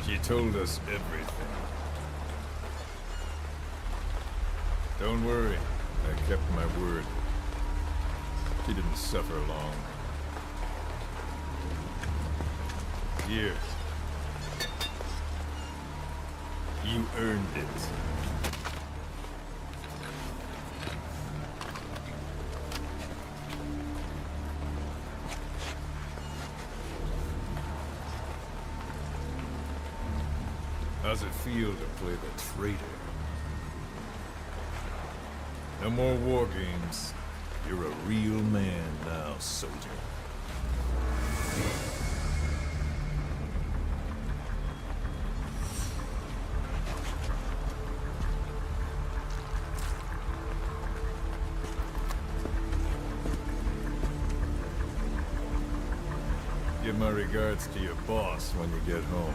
She told us everything. Don't worry, I kept my word. She didn't suffer long. Here. You earned it. How's it feel to play the traitor? No more war games. You're a real man now, soldier. Give my regards to your boss when you get home.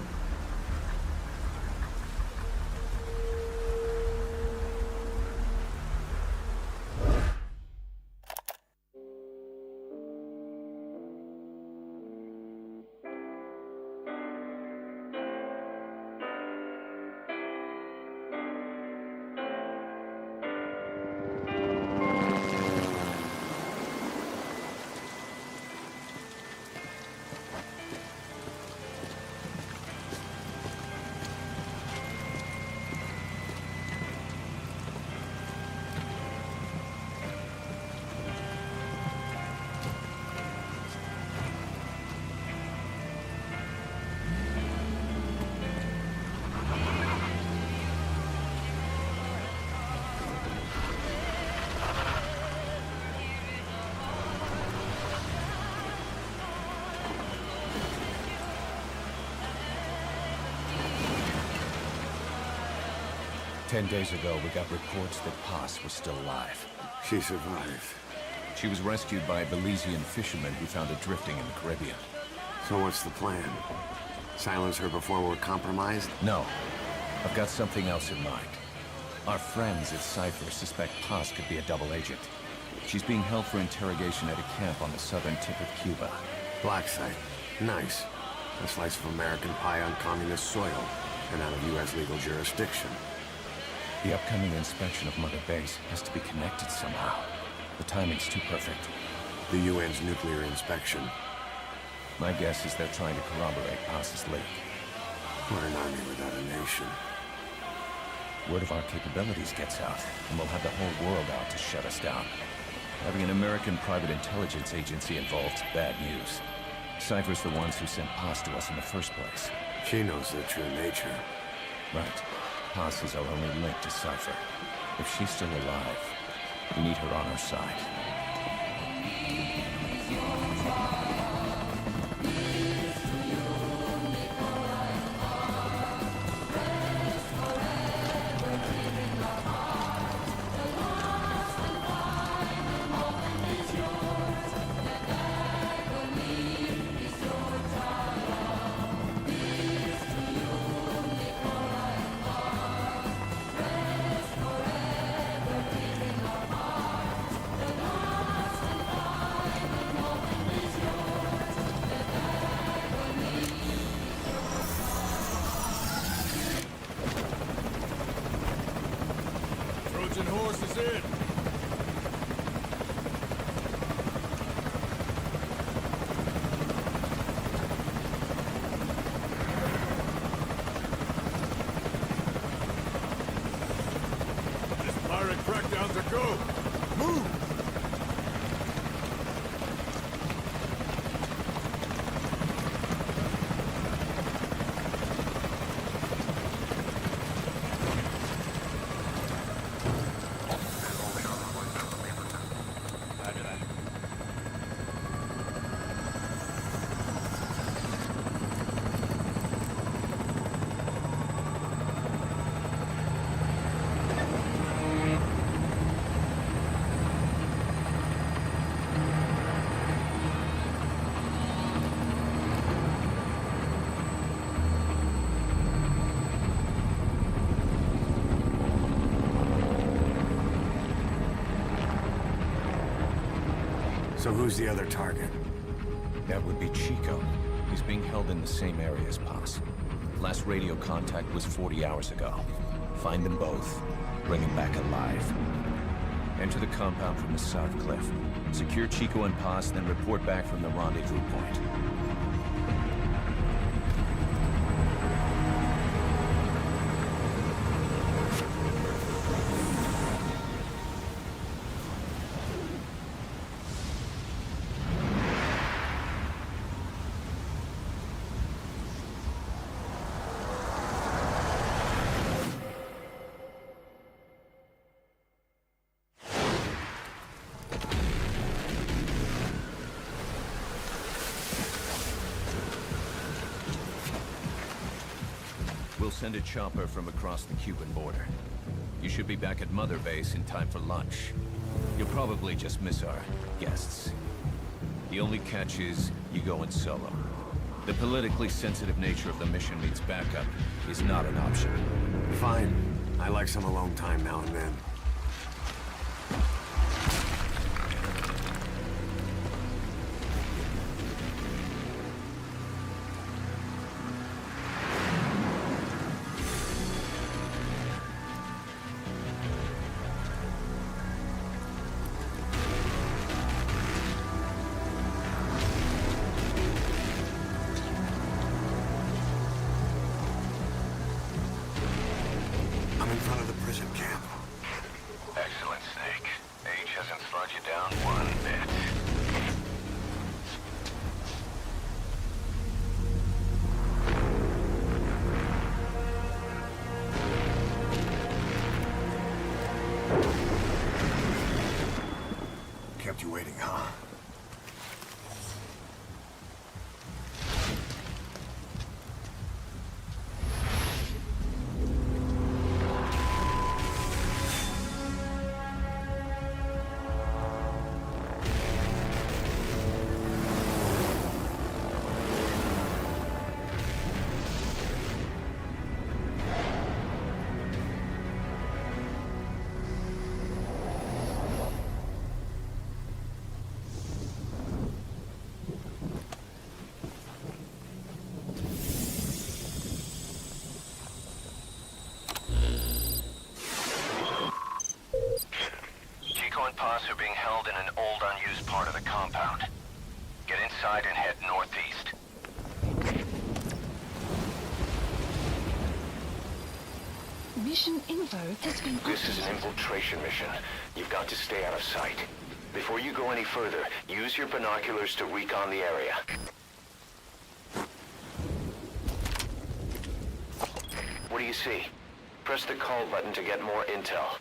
Ten days ago, we got reports that Paz was still alive. She survived. She was rescued by a Belizean fisherman who found her drifting in the Caribbean. So what's the plan? Silence her before we're compromised? No. I've got something else in mind. Our friends at Cypher suspect Paz could be a double agent. She's being held for interrogation at a camp on the southern tip of Cuba. Black site. Nice. A slice of American pie on communist soil, and out of U.S. legal jurisdiction. The upcoming inspection of Mother Base has to be connected somehow. The timing's too perfect. The UN's nuclear inspection. My guess is they're trying to corroborate Paz's leak. We're an army without a nation. Word of our capabilities gets out, and we'll have the whole world out to shut us down. Having an American private intelligence agency involved's bad news. Cypher's the ones who sent Paz to us in the first place. She knows their true nature. Right. Paz is our only link to Cypher. If she's still alive, we need her on our side. Horses in. Down to go! Move! So who's the other target? That would be Chico. He's being held in the same area as Paz. Last radio contact was 40 hours ago. Find them both. Bring him back alive. Enter the compound from the south cliff. Secure Chico and Paz, then report back from the rendezvous point. We'll send a chopper from across the Cuban border. You should be back at Mother Base in time for lunch. You'll probably just miss our guests. The only catch is you go in solo. The politically sensitive nature of the mission means backup is not an option. Fine. I like some alone time now and then. I'm in front of the prison camp. Excellent, Snake. Age hasn't slowed you down one bit. Kept you waiting, huh? Chico and Paz are being held in an old, unused part of the compound. Get inside and head northeast. Mission info has been This is an updated. infiltration mission. You've got to stay out of sight. Before you go any further, use your binoculars to recon the area. What do you see? Press the call button to get more intel.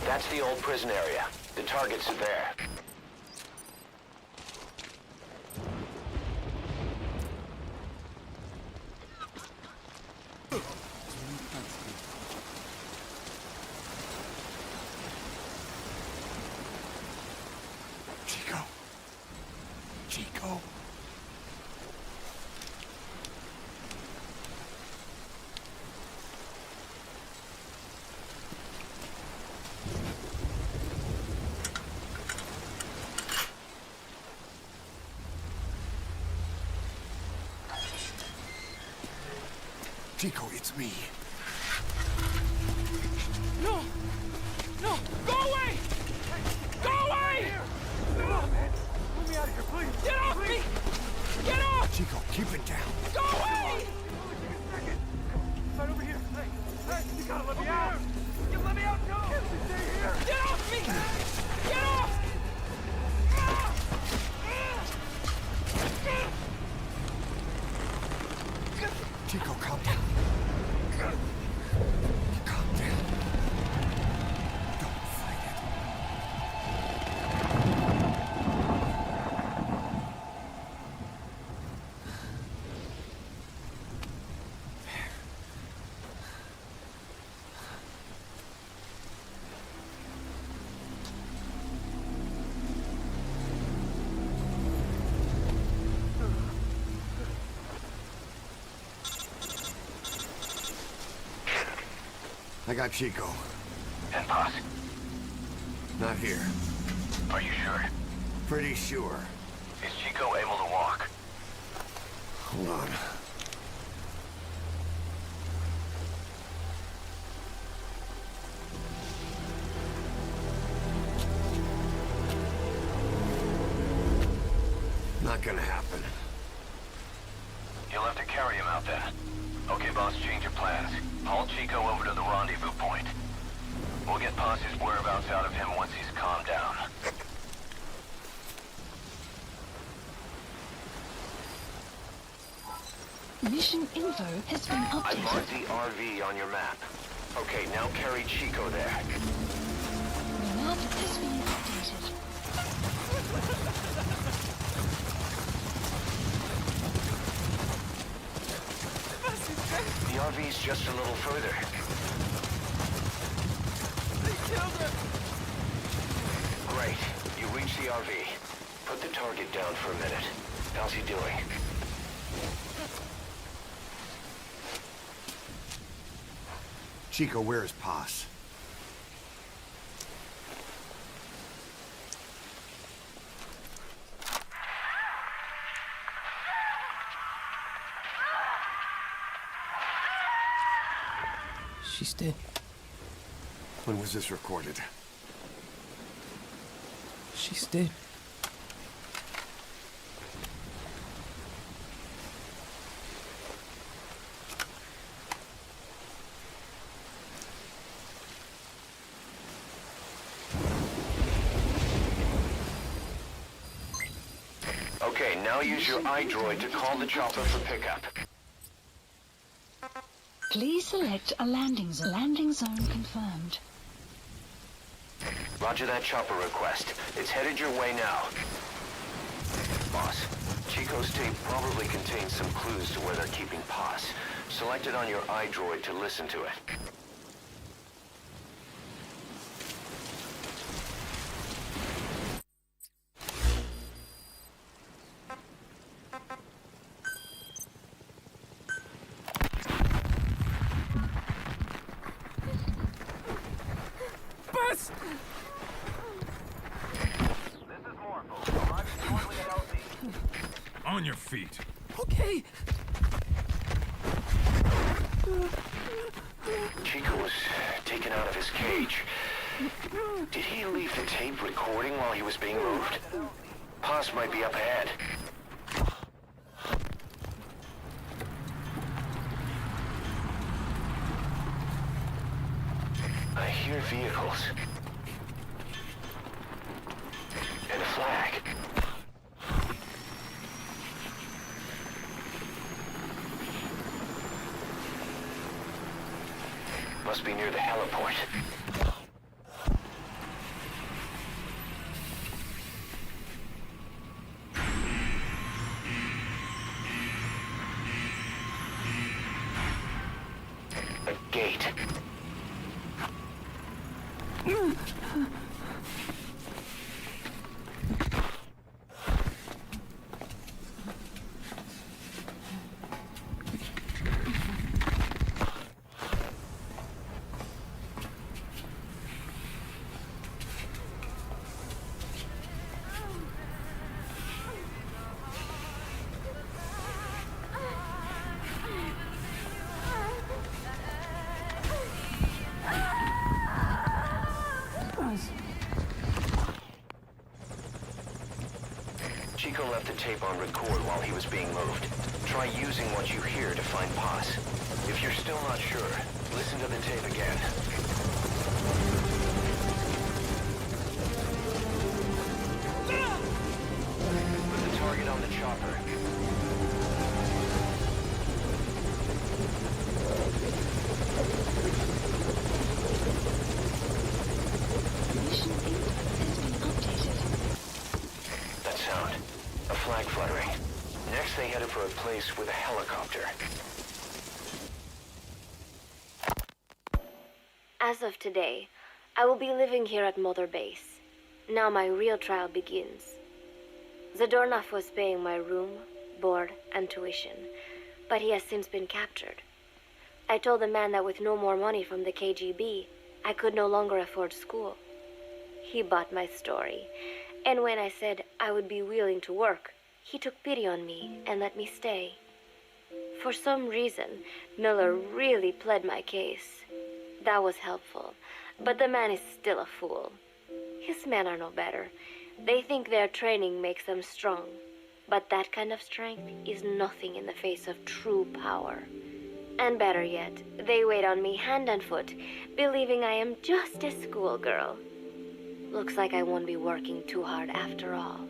That's the old prison area. The targets are there. Chico. Chico. Chico, it's me. No! No! Go away! Go away! Come on, man. Let me out of here, please. Get off me! Get off! Chico, keep it down. Go away! Right over here. Hey, you gotta let me out. You let me out, no! Stay here. Get off me! Get off! Chico, calm down. Calm down. Don't fight it. I got Chico. And Boss, Not here. are you sure? Pretty sure. Is Chico able to walk? Hold on. Not gonna happen. You'll have to carry him out then. Okay, boss, change your plans. Haul Chico over to the rendezvous point. We'll get Boss's whereabouts out of him once he's calmed down. Mission info has been I updated. marked the RV on your map. Okay, now carry Chico there. The map has been updated. The RV's just a little further. They killed him! Great. You reach the RV. Put the target down for a minute. How's he doing? Chico, where is Paz? She's dead. When was this recorded? She's dead. Okay, now use your iDroid to call the chopper for pickup. Please select a landing zone. Landing zone confirmed. Roger that chopper request. It's headed your way now. Boss, Chico's tape probably contains some clues to where they're keeping Paz. Select it on your iDroid to listen to it. Bus! On your feet. Okay. Chico was taken out of his cage. Did he leave the tape recording while he was being moved? Paz might be up ahead. I hear vehicles. And a flag. Must be near the heliport. A gate. Chico left the tape on record while he was being moved. Try using what you hear to find pause. If you're still not sure, listen to the tape again. Put the target on the chopper. Mission 8 has been updated. That sound. A flag fluttering. Next they headed for a place with a helicopter. As of today, I will be living here at Mother Base. Now my real trial begins. Zadornov was paying my room, board, and tuition, but he has since been captured. I told the man that with no more money from the KGB, I could no longer afford school. He bought my story, and when I said I would be willing to work, he took pity on me and let me stay. For some reason, Miller really pled my case. That was helpful, but the man is still a fool. His men are no better. They think their training makes them strong, but that kind of strength is nothing in the face of true power. And better yet, they wait on me hand and foot, believing I am just a schoolgirl. Looks like I won't be working too hard after all.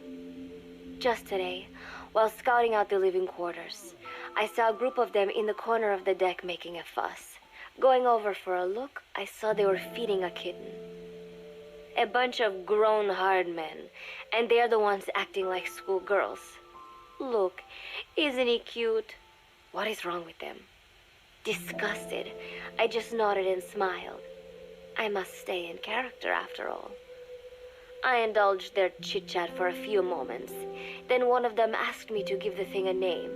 Just today, while scouting out the living quarters, I saw a group of them in the corner of the deck making a fuss. Going over for a look, I saw they were feeding a kitten. A bunch of grown hard men, and they're the ones acting like schoolgirls. Look, isn't he cute? What is wrong with them? Disgusted, I just nodded and smiled. I must stay in character after all. I indulged their chit-chat for a few moments. Then one of them asked me to give the thing a name.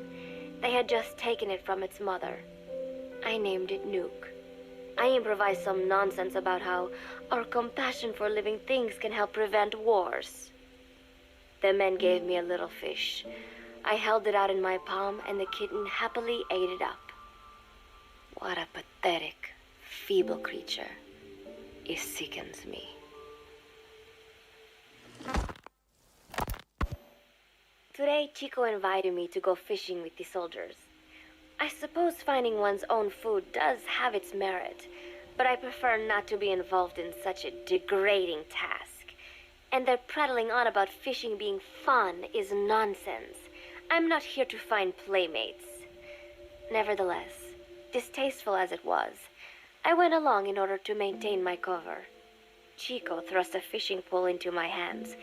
They had just taken it from its mother. I named it Nuke. I improvised some nonsense about how our compassion for living things can help prevent wars. The men gave me a little fish. I held it out in my palm and the kitten happily ate it up. What a pathetic, feeble creature. It sickens me. Today, Chico invited me to go fishing with the soldiers. I suppose finding one's own food does have its merit, but I prefer not to be involved in such a degrading task. And their prattling on about fishing being fun is nonsense. I'm not here to find playmates. Nevertheless, distasteful as it was, I went along in order to maintain my cover. Chico thrust a fishing pole into my hands,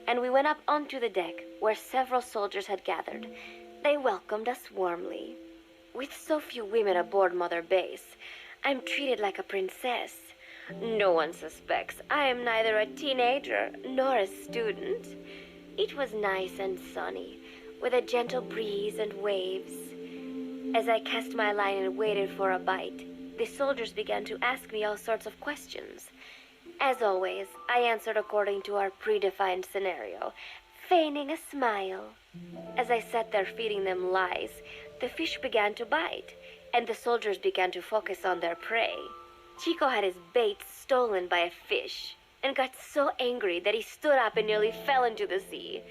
and we went up onto the deck where several soldiers had gathered. They welcomed us warmly. With so few women aboard Mother Base, I'm treated like a princess. No one suspects I am neither a teenager nor a student. It was nice and sunny, with a gentle breeze and waves. As I cast my line and waited for a bite, the soldiers began to ask me all sorts of questions. As always, I answered according to our predefined scenario, feigning a smile. As I sat there feeding them lies, the fish began to bite, and the soldiers began to focus on their prey. Chico had his bait stolen by a fish, and got so angry that he stood up and nearly fell into the sea.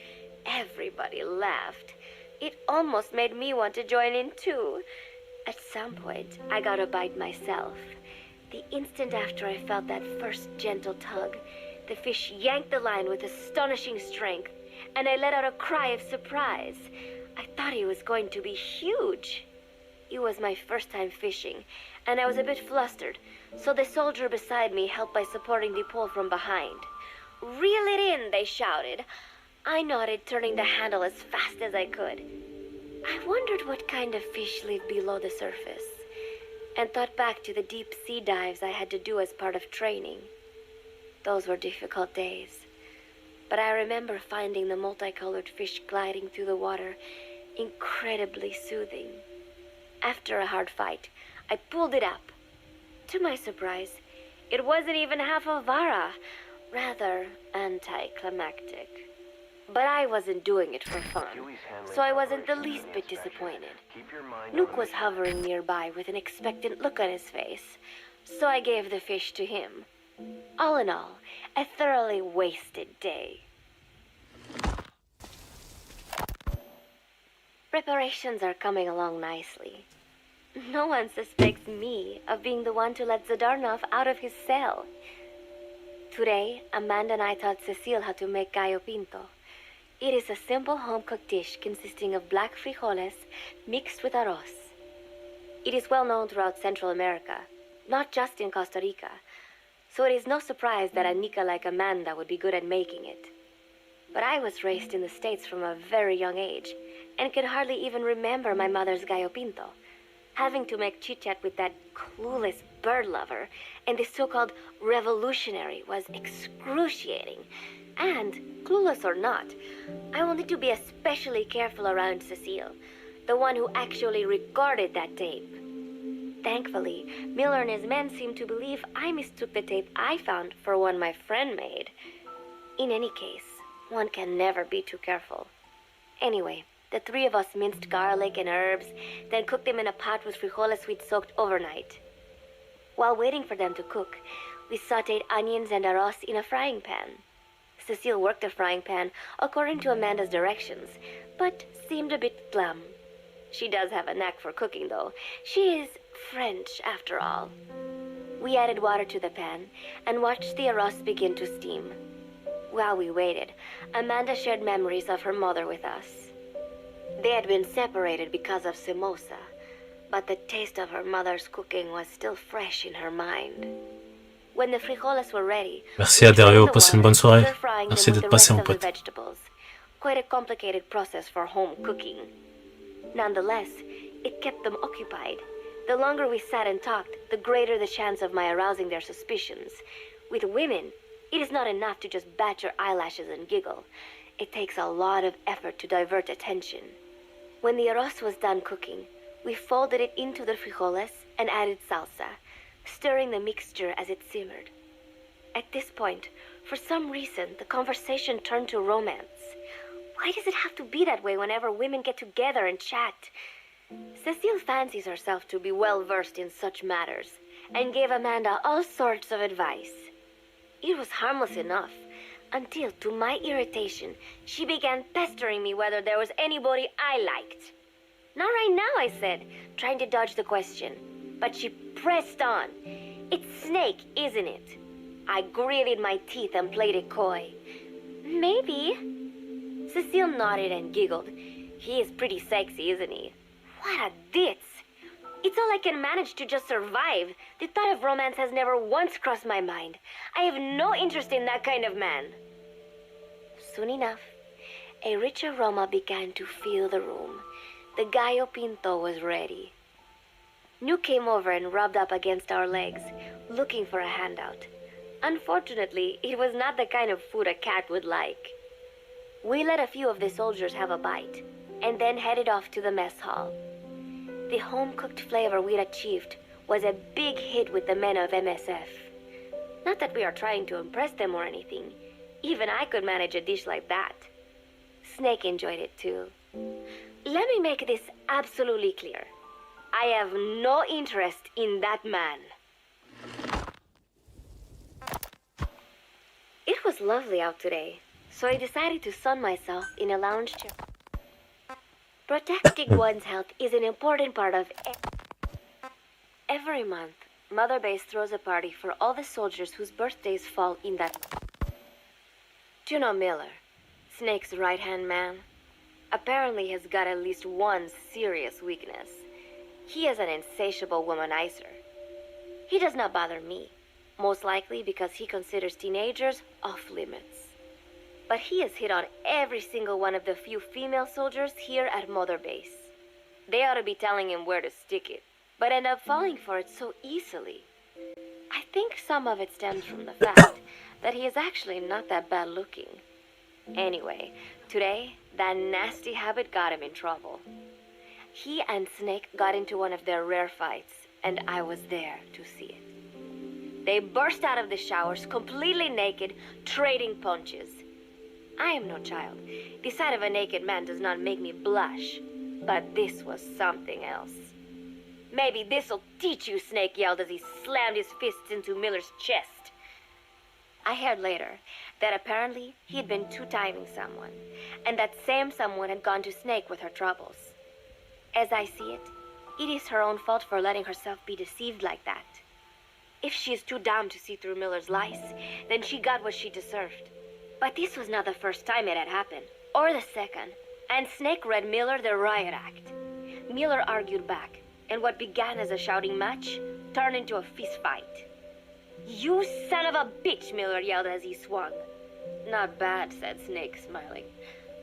Everybody laughed. It almost made me want to join in too. At some point, I got a bite myself. The instant after I felt that first gentle tug, the fish yanked the line with astonishing strength, and I let out a cry of surprise. I thought he was going to be huge. It was my first time fishing, and I was a bit flustered, so the soldier beside me helped by supporting the pole from behind. "Reel it in," they shouted. I nodded, turning the handle as fast as I could. I wondered what kind of fish lived below the surface, and thought back to the deep sea dives I had to do as part of training. Those were difficult days, but I remember finding the multicolored fish gliding through the water incredibly soothing. After a hard fight, I pulled it up. To my surprise, it wasn't even half a vara, rather anticlimactic. But I wasn't doing it for fun, so I wasn't the least bit disappointed. Nuke was hovering nearby with an expectant look on his face, so I gave the fish to him. All in all, a thoroughly wasted day. Preparations are coming along nicely. No one suspects me of being the one to let Zadarnov out of his cell. Today, Amanda and I taught Cecile how to make gallo pinto. It is a simple home-cooked dish consisting of black frijoles mixed with arroz. It is well known throughout Central America, not just in Costa Rica, so it is no surprise that a Nica like Amanda would be good at making it. But I was raised in the States from a very young age, and can hardly even remember my mother's gallo pinto. Having to make chit-chat with that clueless bird lover and the so-called revolutionary was excruciating. And, clueless or not, I will need to be especially careful around Cecile, the one who actually recorded that tape. Thankfully, Miller and his men seem to believe I mistook the tape I found for one my friend made. In any case, one can never be too careful. Anyway, the three of us minced garlic and herbs, then cooked them in a pot with frijoles we'd soaked overnight. While waiting for them to cook, we sautéed onions and arroz in a frying pan. Cecile worked the frying pan according to Amanda's directions, but seemed a bit glum. She does have a knack for cooking, though. She is French, after all. We added water to the pan and watched the arroz begin to steam. While we waited, Amanda shared memories of her mother with us. They had been separated because of Somoza, but the taste of her mother's cooking was still fresh in her mind. When the frijoles were ready, Merci à Dario, passez une bonne soirée. Merci d'être passé mon pote. Quite a complicated process for home cooking. Nonetheless, it kept them occupied. The longer we sat and talked, the greater the chance of my arousing their suspicions. With women, it is not enough to just bat your eyelashes and giggle. It takes a lot of effort to divert attention. When the arroz was done cooking, we folded it into the frijoles and added salsa, stirring the mixture as it simmered. At this point, for some reason, the conversation turned to romance. Why does it have to be that way whenever women get together and chat? Cecile fancies herself to be well-versed in such matters, and gave Amanda all sorts of advice. It was harmless enough, until, to my irritation, she began pestering me whether there was anybody I liked. Not right now, I said, trying to dodge the question. But she pressed on. It's Snake, isn't it? I gritted my teeth and played it coy. Maybe. Cecile nodded and giggled. He is pretty sexy, isn't he? What a ditz. It's all I can manage to just survive. The thought of romance has never once crossed my mind. I have no interest in that kind of man. Soon enough, a rich aroma began to fill the room. The gallo pinto was ready. New came over and rubbed up against our legs, looking for a handout. Unfortunately, it was not the kind of food a cat would like. We let a few of the soldiers have a bite, and then headed off to the mess hall. The home-cooked flavor we'd achieved was a big hit with the men of MSF. Not that we are trying to impress them or anything. Even I could manage a dish like that. Snake enjoyed it too. Let me make this absolutely clear. I have no interest in that man. It was lovely out today, so I decided to sun myself in a lounge chair. Protecting one's health is an important part of every month. Mother Base throws a party for all the soldiers whose birthdays fall in that month. Do you know Miller, Snake's right-hand man? Apparently has got at least one serious weakness. He is an insatiable womanizer. He does not bother me, most likely because he considers teenagers off-limits. But he has hit on every single one of the few female soldiers here at Mother Base. They ought to be telling him where to stick it, but end up falling for it so easily. I think some of it stems from the fact that he is actually not that bad looking. Anyway, today, that nasty habit got him in trouble. He and Snake got into one of their rare fights, and I was there to see it. They burst out of the showers, completely naked, trading punches. I am no child. The sight of a naked man does not make me blush, but this was something else. Maybe this'll teach you, Snake yelled as he slammed his fists into Miller's chest. I heard later that apparently he'd been two-timing someone, and that same someone had gone to Snake with her troubles. As I see it, it is her own fault for letting herself be deceived like that. If she is too dumb to see through Miller's lies, then she got what she deserved. But this was not the first time it had happened, or the second, and Snake read Miller the riot act. Miller argued back, and what began as a shouting match turned into a fist fight. "You son of a bitch," Miller yelled as he swung. "Not bad," said Snake, smiling,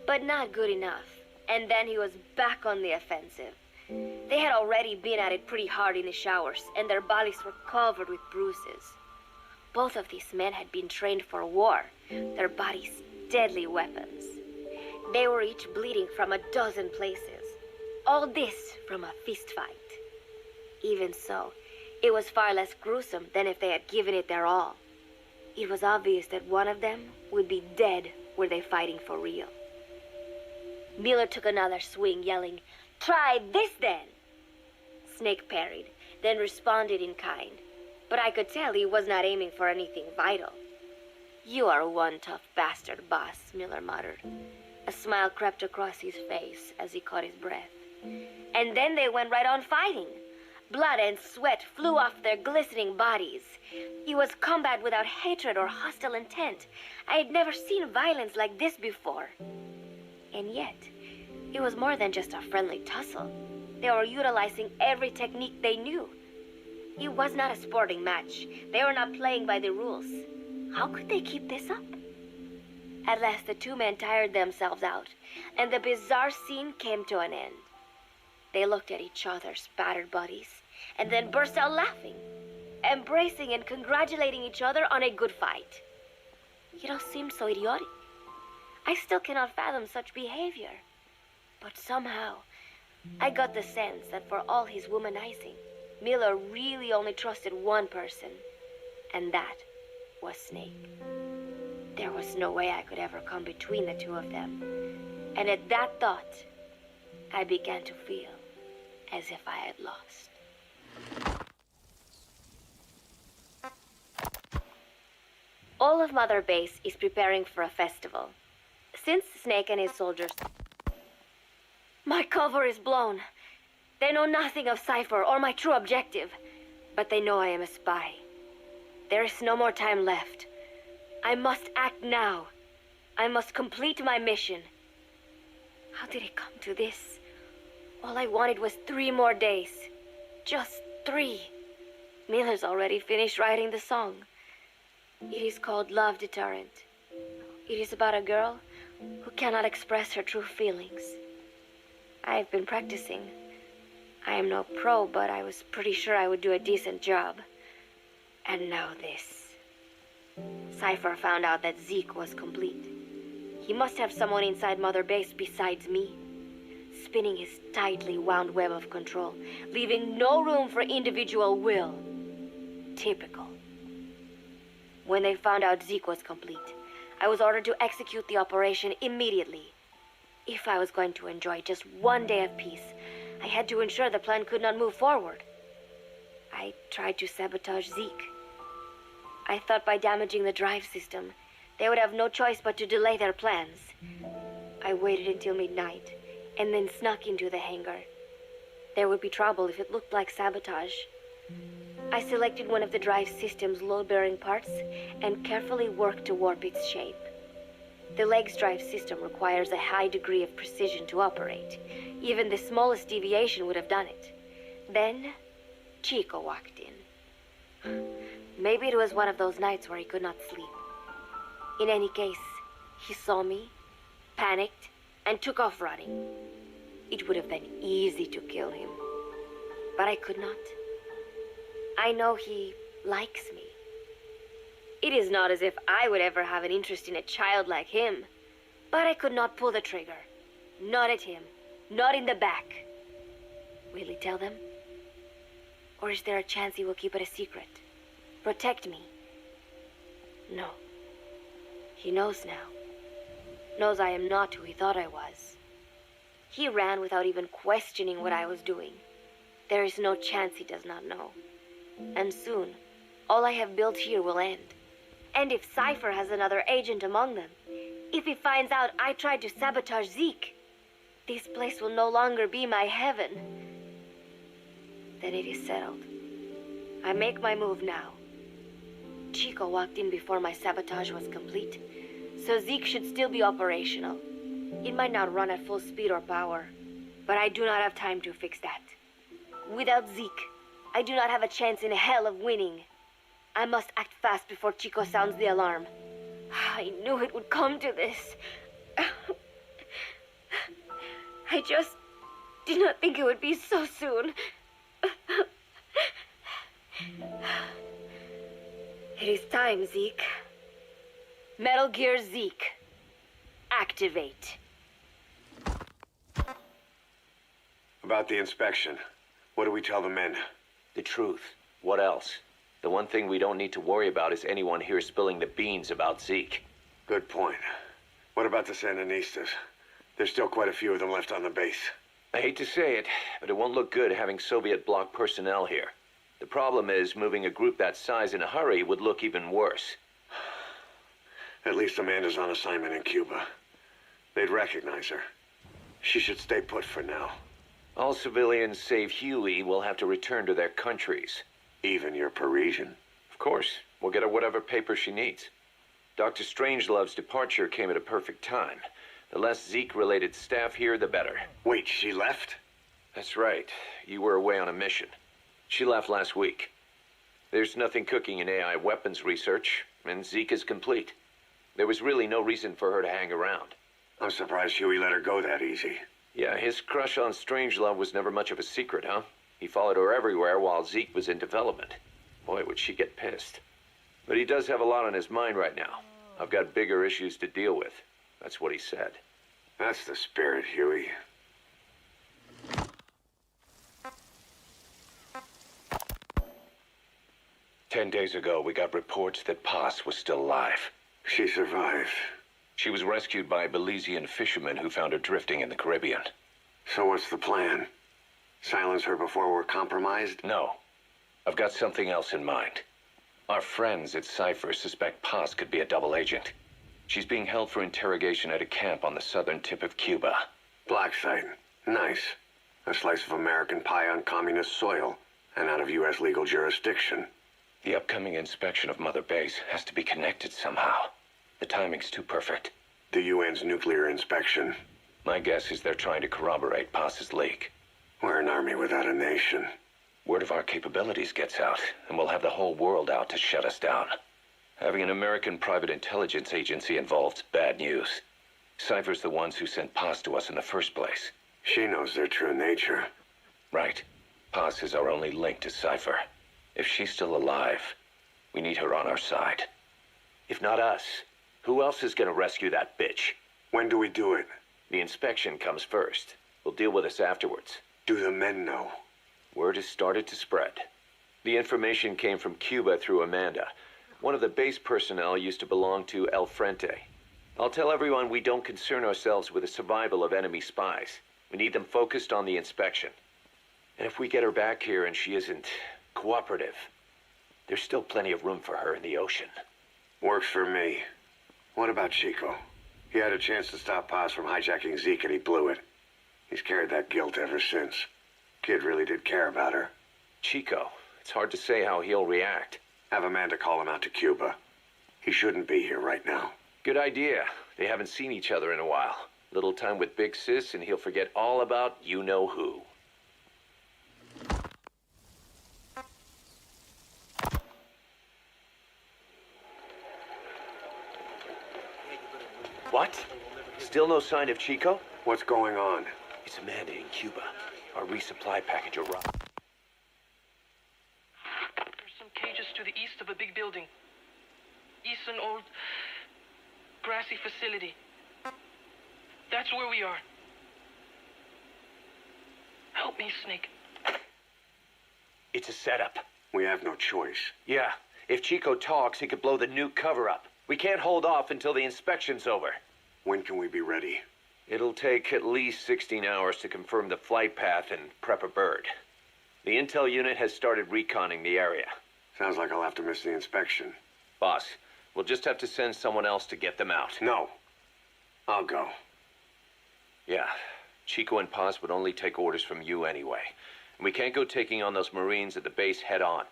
"but not good enough." And then he was back on the offensive. They had already been at it pretty hard in the showers, and their bodies were covered with bruises. Both of these men had been trained for war, their bodies deadly weapons. They were each bleeding from a dozen places. All this from a fist fight. Even so, it was far less gruesome than if they had given it their all. It was obvious that one of them would be dead were they fighting for real. Miller took another swing, yelling, "Try this then!" Snake parried, then responded in kind, but I could tell he was not aiming for anything vital. "You are one tough bastard, boss," Miller muttered. A smile crept across his face as he caught his breath. And then they went right on fighting. Blood and sweat flew off their glistening bodies. It was combat without hatred or hostile intent. I had never seen violence like this before. And yet, it was more than just a friendly tussle. They were utilizing every technique they knew. It was not a sporting match. They were not playing by the rules. How could they keep this up? At last, the two men tired themselves out, and the bizarre scene came to an end. They looked at each other's battered bodies, and then burst out laughing, embracing and congratulating each other on a good fight. It all seemed so idiotic. I still cannot fathom such behavior. But somehow, I got the sense that for all his womanizing, Miller really only trusted one person, and that was Snake. There was no way I could ever come between the two of them. And at that thought, I began to feel as if I had lost. All of Mother Base is preparing for a festival. Since Snake and his soldiers... My cover is blown. They know nothing of Cypher or my true objective, but they know I am a spy. There is no more time left. I must act now. I must complete my mission. How did it come to this? All I wanted was 3 more days. Just 3. Miller's already finished writing the song. It is called Love Deterrent. It is about a girl who cannot express her true feelings. I have been practicing. I am no pro, but I was pretty sure I would do a decent job. And now this. Cypher found out that Zeke was complete. He must have someone inside Mother Base besides me, spinning his tightly wound web of control, leaving no room for individual will. Typical. When they found out Zeke was complete, I was ordered to execute the operation immediately. If I was going to enjoy just 1 day of peace, I had to ensure the plan could not move forward. I tried to sabotage Zeke. I thought by damaging the drive system, they would have no choice but to delay their plans. I waited until midnight, and then snuck into the hangar. There would be trouble if it looked like sabotage. I selected one of the drive system's load-bearing parts and carefully worked to warp its shape. The leg's drive system requires a high degree of precision to operate. Even the smallest deviation would have done it. Then, Chico walked in. Maybe it was one of those nights where he could not sleep. In any case, he saw me, panicked, and took off running. It would have been easy to kill him, but I could not. I know he likes me. It is not as if I would ever have an interest in a child like him, but I could not pull the trigger. Not at him, not in the back. Will he tell them? Or is there a chance he will keep it a secret? Protect me? No. He knows now. Knows I am not who he thought I was. He ran without even questioning what I was doing. There is no chance he does not know. And soon, all I have built here will end. And if Cypher has another agent among them, if he finds out I tried to sabotage Zeke, this place will no longer be my heaven, then it is settled. I make my move now. Chico walked in before my sabotage was complete, so Zeke should still be operational. It might not run at full speed or power, but I do not have time to fix that. Without Zeke, I do not have a chance in hell of winning. I must act fast before Chico sounds the alarm. I knew it would come to this. I just did not think it would be so soon. It is time, Zeke. Metal Gear Zeke. Activate. About the inspection, what do we tell the men? The truth. What else? The one thing we don't need to worry about is anyone here spilling the beans about Zeke. Good point. What about the Sandinistas? There's still quite a few of them left on the base. I hate to say it, but it won't look good having Soviet bloc personnel here. The problem is, moving a group that size in a hurry would look even worse. At least Amanda's on assignment in Cuba. They'd recognize her. She should stay put for now. All civilians save Huey will have to return to their countries. Even your Parisian? Of course. We'll get her whatever paper she needs. Dr. Strangelove's departure came at a perfect time. The less Zeke-related staff here, the better. Wait, she left? That's right. You were away on a mission. She left last week. There's nothing cooking in AI weapons research, and Zeke is complete. There was really no reason for her to hang around. I'm surprised Huey let her go that easy. Yeah, his crush on Strangelove was never much of a secret, huh? He followed her everywhere while Zeke was in development. Boy, would she get pissed. But he does have a lot on his mind right now. I've got bigger issues to deal with. That's what he said. That's the spirit, Huey. "10 days ago, we got reports that Paz was still alive. She survived. She was rescued by Belizean fishermen who found her drifting in the Caribbean. So what's the plan? Silence her before we're compromised? No. I've got something else in mind. Our friends at Cypher suspect Paz could be a double agent. She's being held for interrogation at a camp on the southern tip of Cuba. Black site. Nice. A slice of American pie on communist soil, and out of U.S. legal jurisdiction. The upcoming inspection of Mother Base has to be connected somehow. The timing's too perfect. The UN's nuclear inspection. My guess is they're trying to corroborate Paz's leak. We're an army without a nation. Word of our capabilities gets out, and we'll have the whole world out to shut us down. Having an American private intelligence agency involved's bad news. Cypher's the ones who sent Paz to us in the first place. She knows their true nature. Right. Paz is our only link to Cypher. If she's still alive, we need her on our side. If not us, who else is gonna rescue that bitch? When do we do it? The inspection comes first. We'll deal with us afterwards. Do the men know? Word has started to spread. The information came from Cuba through Amanda. One of the base personnel used to belong to El Frente. I'll tell everyone we don't concern ourselves with the survival of enemy spies. We need them focused on the inspection. And if we get her back here and she isn't cooperative, there's still plenty of room for her in the ocean. Works for me. What about Chico? He had a chance to stop Paz from hijacking Zeke and he blew it. He's carried that guilt ever since. Kid really did care about her. Chico, it's hard to say how he'll react. Have Amanda call him out to Cuba. He shouldn't be here right now. Good idea. They haven't seen each other in a while. Little time with Big Sis and he'll forget all about you-know-who. What? Still no sign of Chico? What's going on? It's Amanda in Cuba. Our resupply package arrived. There's some cages to the east of a big building. East an old grassy facility. That's where we are. Help me, Snake. It's a setup. We have no choice. Yeah, if Chico talks, he could blow the nuke cover up. We can't hold off until the inspection's over. When can we be ready? It'll take at least 16 hours to confirm the flight path and prep a bird. The intel unit has started reconning the area. Sounds like I'll have to miss the inspection. Boss, we'll just have to send someone else to get them out. No. I'll go. Yeah, Chico and Paz would only take orders from you anyway. And we can't go taking on those Marines at the base head on.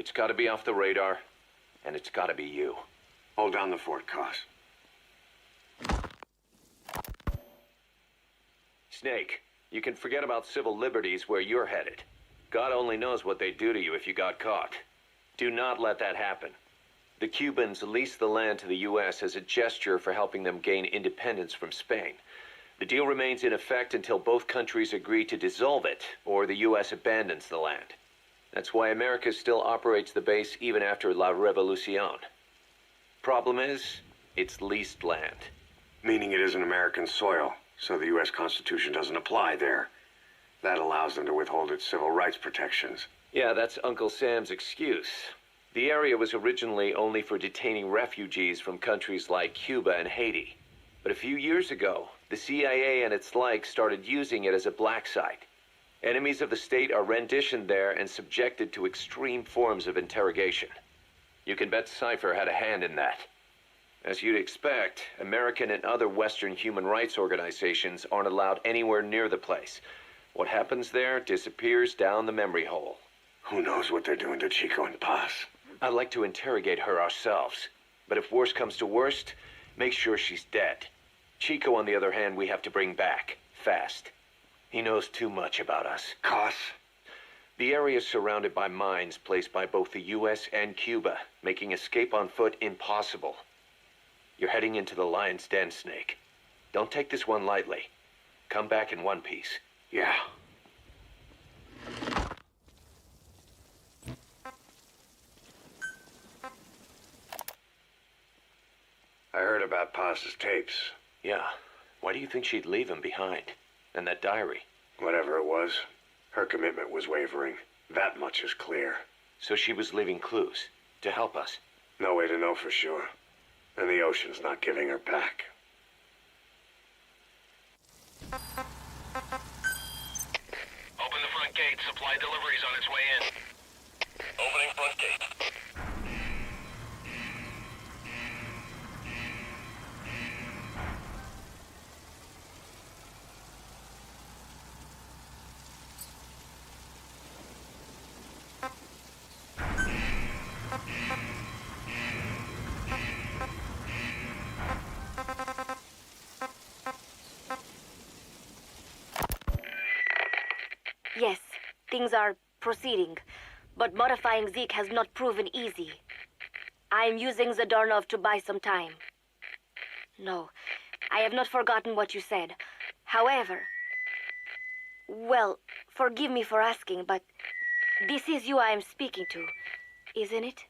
It's gotta be off the radar, and it's gotta be you. Hold down the fort, Cass. Snake, you can forget about civil liberties where you're headed. God only knows what they'd do to you if you got caught. Do not let that happen. The Cubans leased the land to the U.S. as a gesture for helping them gain independence from Spain. The deal remains in effect until both countries agree to dissolve it, or the U.S. abandons the land. That's why America still operates the base even after La Revolucion. Problem is, it's leased land. Meaning it isn't American soil, so the U.S. Constitution doesn't apply there. That allows them to withhold its civil rights protections. Yeah, that's Uncle Sam's excuse. The area was originally only for detaining refugees from countries like Cuba and Haiti. But a few years ago, the CIA and its like started using it as a black site. Enemies of the state are renditioned there and subjected to extreme forms of interrogation. You can bet Cypher had a hand in that. As you'd expect, American and other Western human rights organizations aren't allowed anywhere near the place. What happens there disappears down the memory hole. Who knows what they're doing to Chico and Paz? I'd like to interrogate her ourselves. But if worst comes to worst, make sure she's dead. Chico, on the other hand, we have to bring back. Fast. He knows too much about us. Cass? The area is surrounded by mines placed by both the U.S. and Cuba, making escape on foot impossible. You're heading into the lion's den, Snake. Don't take this one lightly. Come back in one piece. Yeah. I heard about Paz's tapes. Yeah. Why do you think she'd leave him behind? And that diary? Whatever it was, her commitment was wavering. That much is clear. So she was leaving clues to help us? No way to know for sure. And the ocean's not giving her back. Open the front gate. Supply deliveries on its way in. Opening front gate. Yes, things are proceeding, but modifying Zeke has not proven easy. I am using Zadornov to buy some time. No, I have not forgotten what you said. However, well, forgive me for asking, but this is you I am speaking to, isn't it,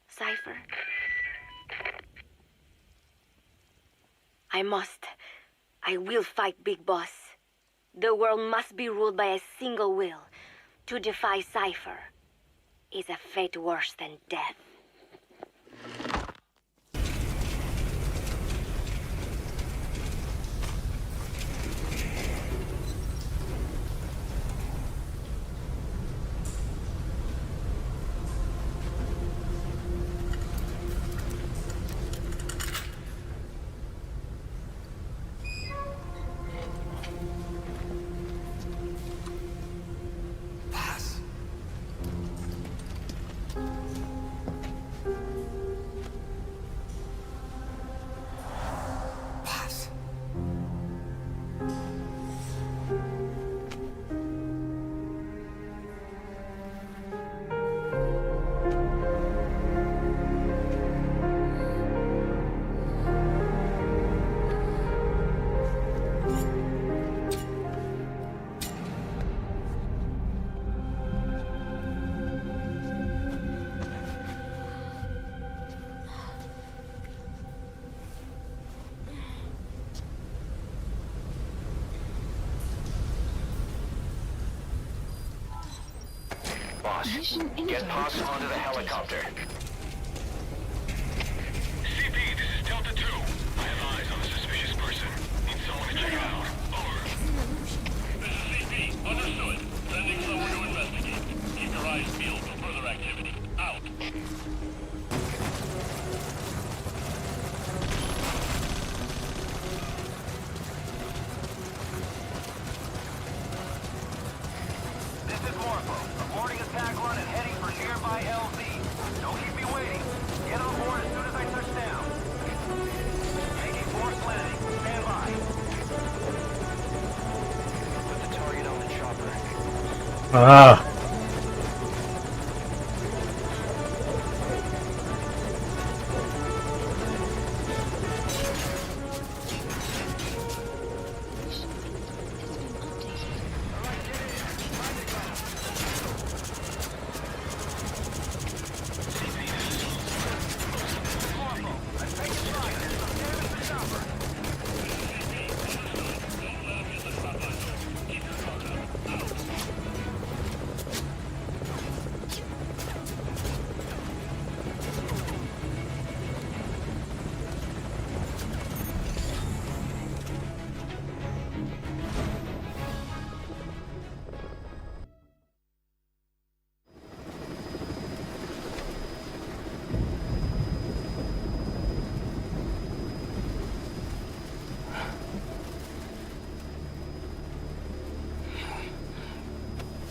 Cypher? I will fight Big Boss. The world must be ruled by a single will. To defy Cypher is a fate worse than death. Boss, get Paz onto the helicopter. CP, this is Delta 2. I have eyes on a suspicious person. Need someone to check it out. Over. This is CP. Understood. Sending someone to investigate. Keep your eyes peeled for further activity. Out. info. Reporting attack run and heading for nearby LZ. Don't keep me waiting. Get on board as soon as I touch down. Making forced landing. Stand by. Put the target on the chopper. 아,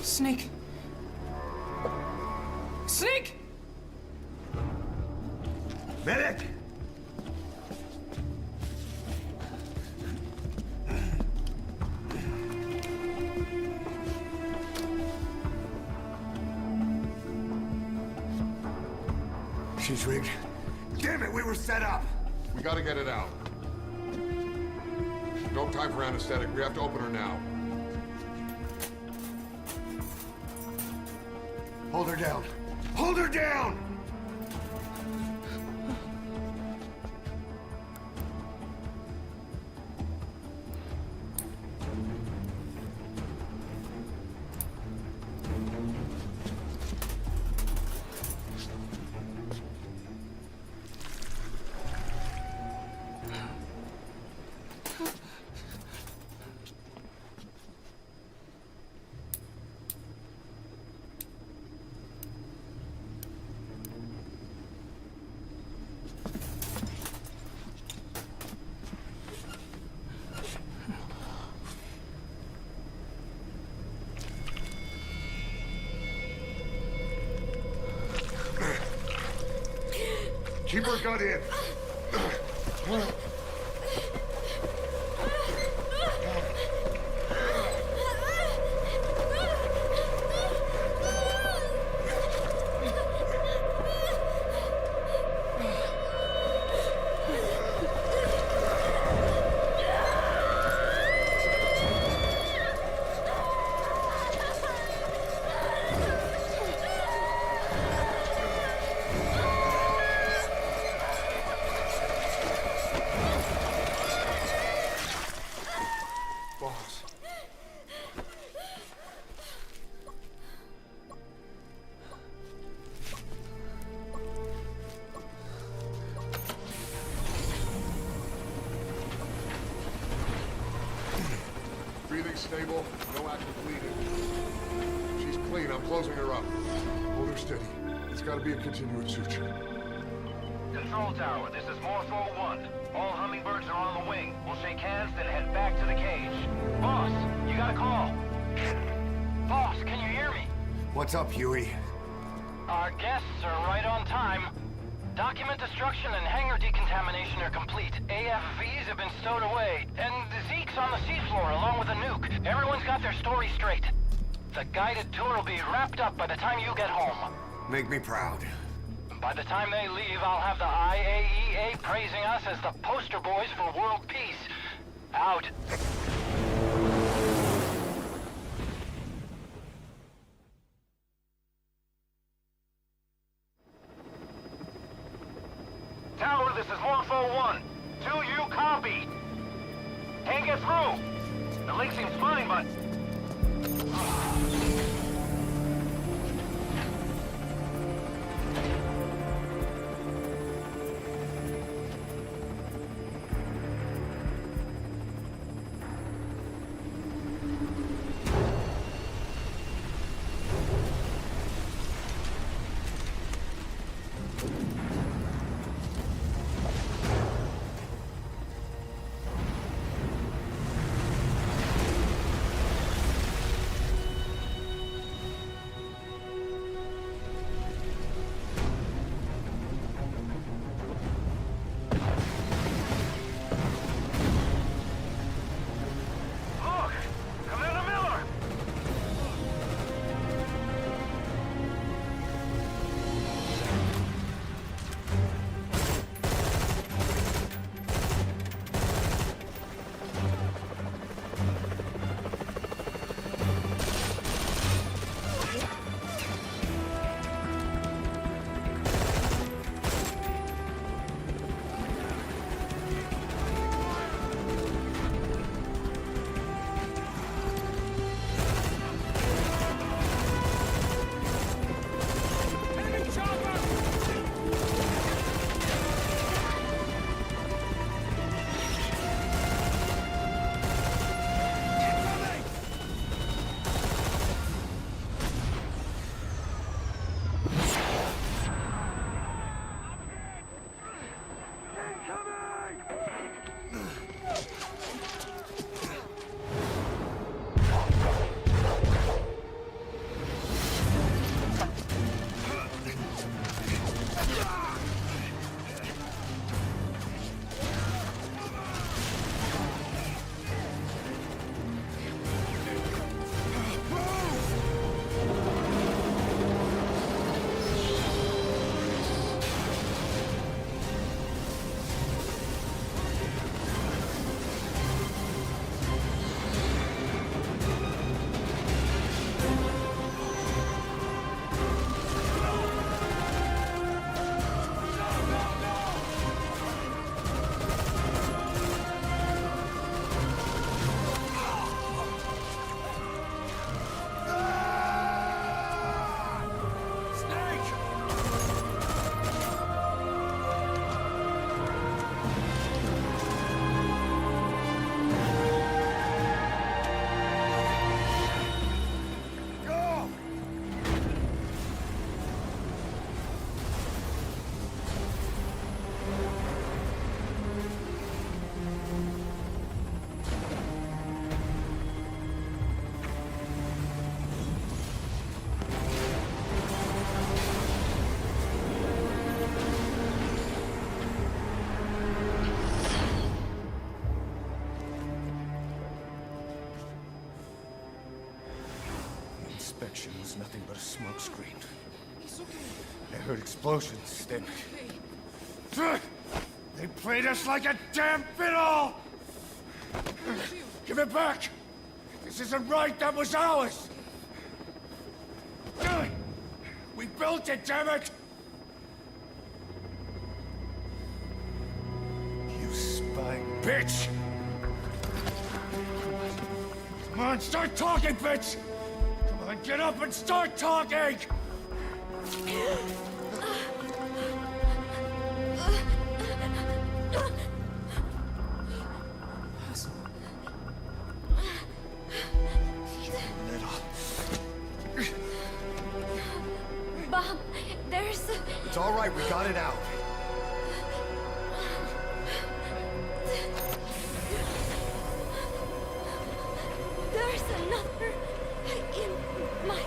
Snake. Snake! Medic! She's rigged. Damn it, we were set up! We gotta get it out. No time for anesthetic. We have to open her now. Hold her down. Hold her down! Keep her gun in. Breathing stable, no active bleeding. She's clean, I'm closing her up. Hold her steady. It's gotta be a continuous suture. Control tower, this is Morpho 1. All hummingbirds are on the wing. We'll shake hands, then head back to the cage. Boss, you got a call. Boss, can you hear me? What's up, Huey? Our guests are right on time. Document destruction and hangar decontamination are complete. AFVs have been stowed away, and Zeke's on the seafloor along with a nuke. Everyone's got their story straight. The guided tour will be wrapped up by the time you get home. Make me proud. By the time they leave, I'll have the IAEA praising us as the poster boys for world peace. Out. Tower, this is Morpho 1. 2, you copy. Can't get through. The link seems fine, but... inspection was nothing but a smokescreen. I heard explosions, then... They played us like a damn fiddle! Give it back! This isn't right, that was ours! We built it, damn it! You spying bitch! Come on, start talking, bitch! Come on, get up and start talking! Bob, there's... It's all right, we got it out. There's another in my...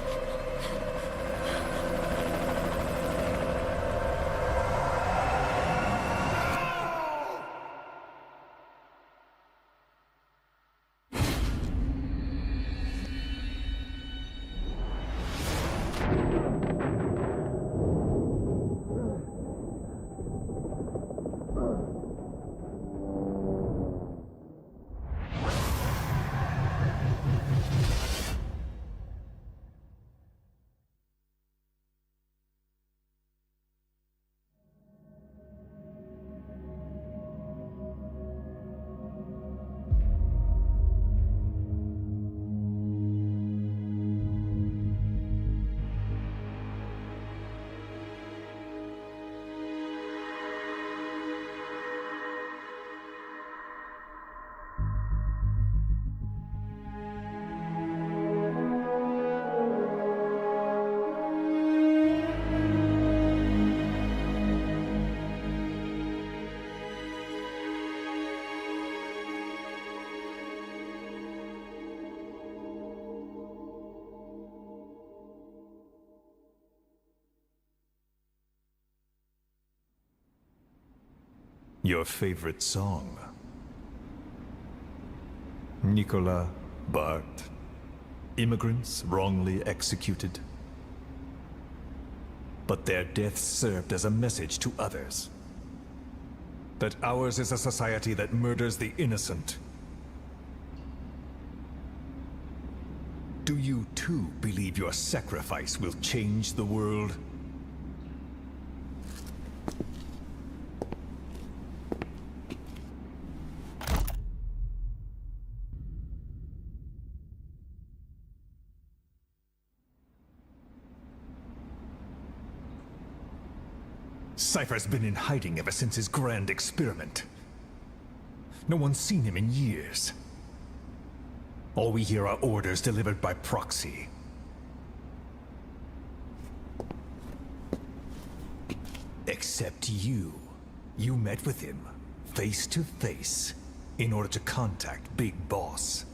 Your favorite song? Nicolas, Bart, immigrants wrongly executed. But their deaths served as a message to others. That ours is a society that murders the innocent. Do you too believe your sacrifice will change the world? Cypher's been in hiding ever since his grand experiment. No one's seen him in years. All we hear are orders delivered by proxy. Except you. You met with him, face to face, in order to contact Big Boss.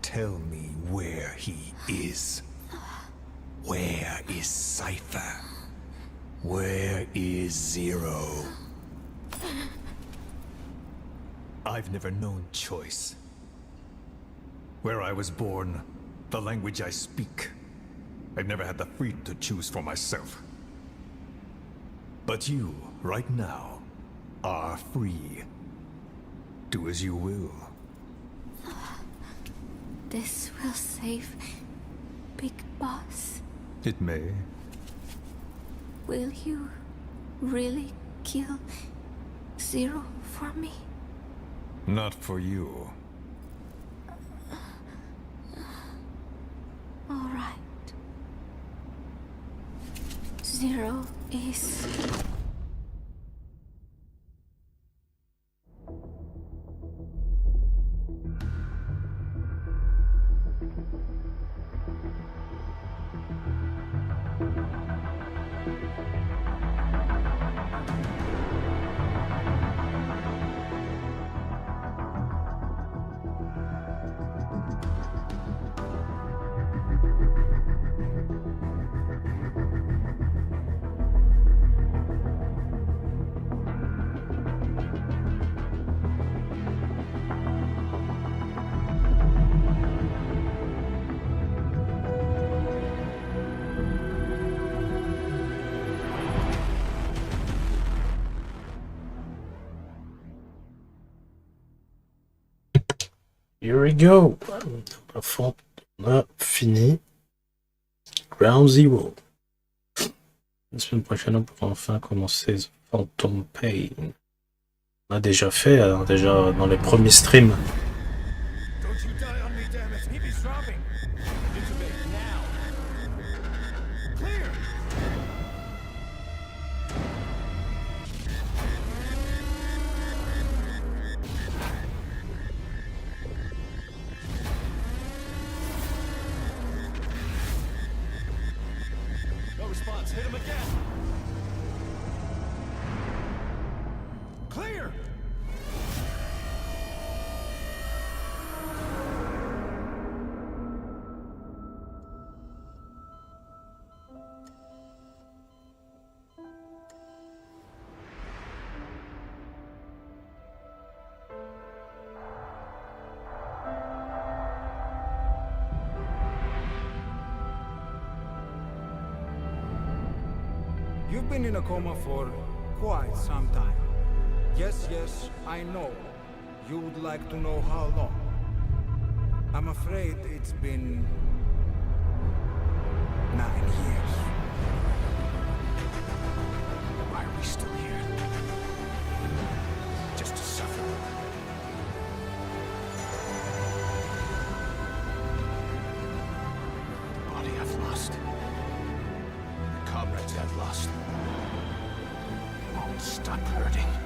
Tell me where he is. Where is Cypher? Where is Zero? I've never known choice. Where I was born, the language I speak, I've never had the freedom to choose for myself. But you, right now, are free. Do as you will. This will save Big Boss. It may. Will you really kill Zero for me? Not for you. All right. Zero is... Here we go. On a fini. Ground Zero. La semaine prochaine, on pourra enfin commencer The Phantom Pain. On a déjà fait, déjà dans les premiers streams. You've been in a coma for quite some time. Yes, I know. You would like to know how long. I'm afraid it's been 9 years. Why are we still here? Just to suffer. The body I've lost. The comrades I've lost. Won't stop hurting.